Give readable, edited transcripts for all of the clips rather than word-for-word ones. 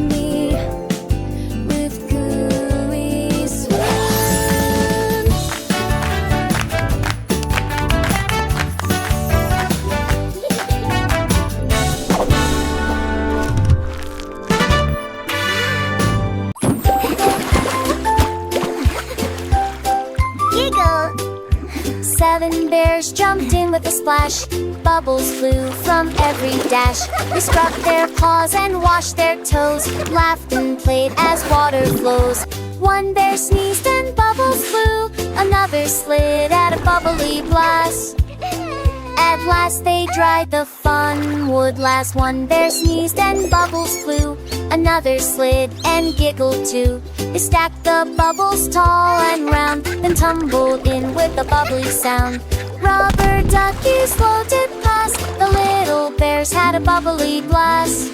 me with gooey swim. Giggle! 7 bears jumped in with a splash. Bubbles flew from every dash. They scrubbed their paws and washed their toes, laughed and played as water flows. 1 bear sneezed and bubbles flew. Another slid at a bubbly blast. At last they dried, the fun would last. 1 bear sneezed and bubbles flew. Another slid and giggled too. They stacked the bubbles tall and round, then tumbled in with a bubbly sound. Rubber duckies floated past. The little bears had a bubbly blast.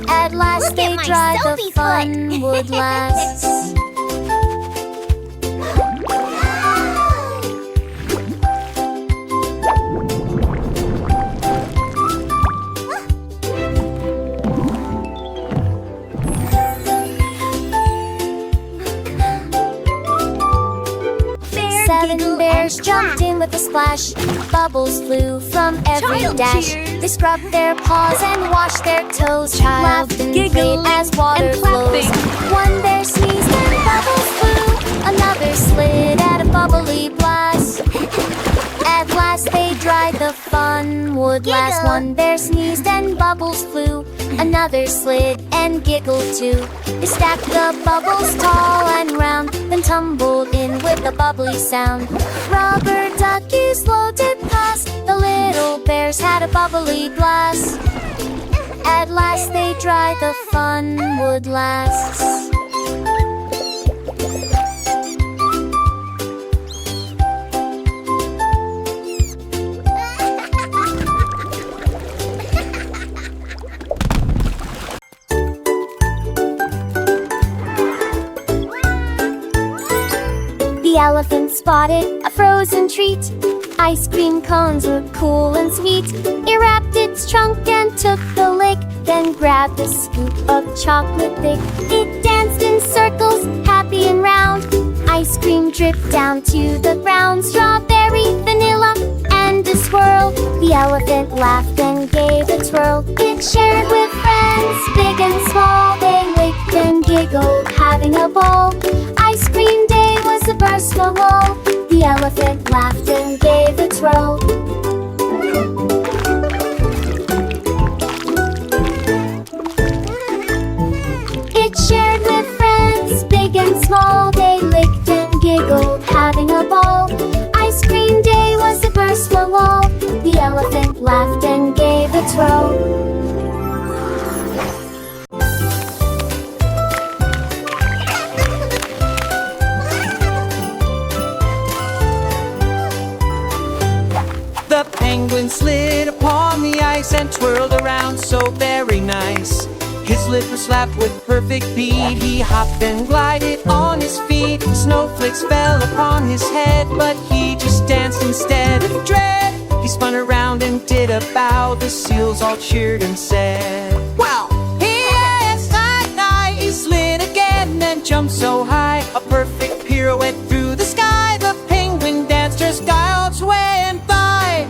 At last Look they at my dried, the selfie fun foot. would last. Seven bears jumped in with a splash. Bubbles flew from every Child dash. cheers. They scrubbed their paws and washed their toes, Child laughed and giggling played as water and flows. clapping. 1 bear sneezed and bubbles flew. Another slid at a bubbly blast. At last they dried, the fun would last. Giggle. 1 bear sneezed and bubbles flew. Another slid and giggled too. They stacked the bubbles tall and round, then tumbled in with a bubbly sound. Rubber duckies floated past. The little bears had a bubbly blast. At last they dried, the fun would last. The elephant spotted a frozen treat. Ice cream cones were cool and sweet. It wrapped its trunk and took the lick, then grabbed a scoop of chocolate thick. It danced in circles, happy and round. Ice cream dripped down to the ground. Strawberry, vanilla, and a swirl. The elephant laughed and gave a twirl. It shared with friends, big and small. They licked and giggled, having a ball. Ice cream day was a burst of all. The elephant laughed and gave a twirl. It shared with friends, big and small. They licked and giggled, having a ball. Ice cream day was a burst of all. The elephant laughed and gave a twirl. The penguin slid upon the ice and twirled around so very nice. His lip was slapped with perfect bead. He hopped and glided on his feet. Snowflakes fell upon his head, but he just danced instead of dread. He spun around and did a bow. The seals all cheered and said, "Wow!" Yes, he slid again and jumped so high. A perfect pirouette through the sky. The penguin danced her skylarks went by.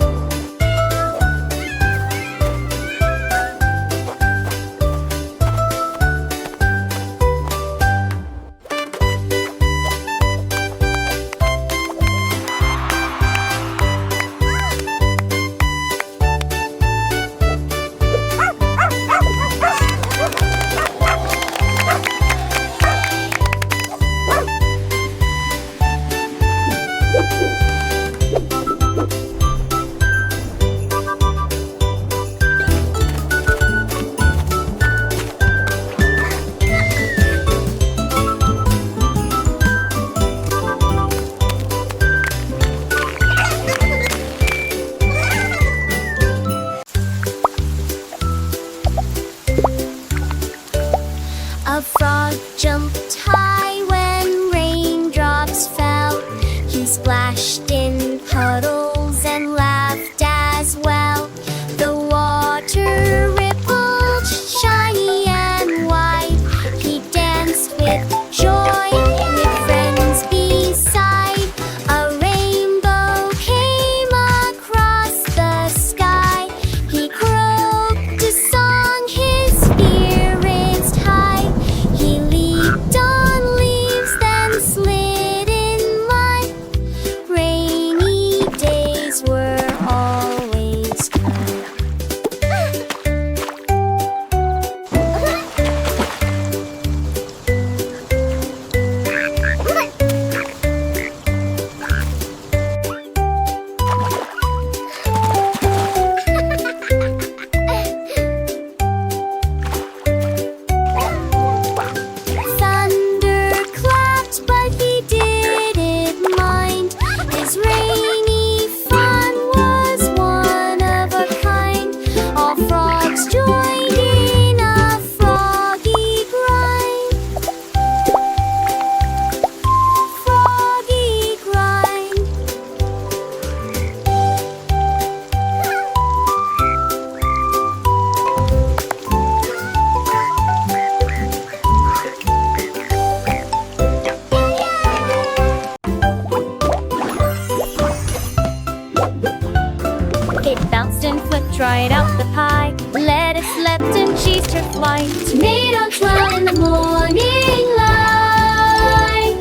Tomato twirl in the morning light.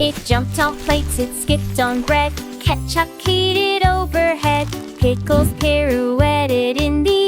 It jumped on plates, it skipped on bread. Ketchup heated overhead. Pickles pirouetted in the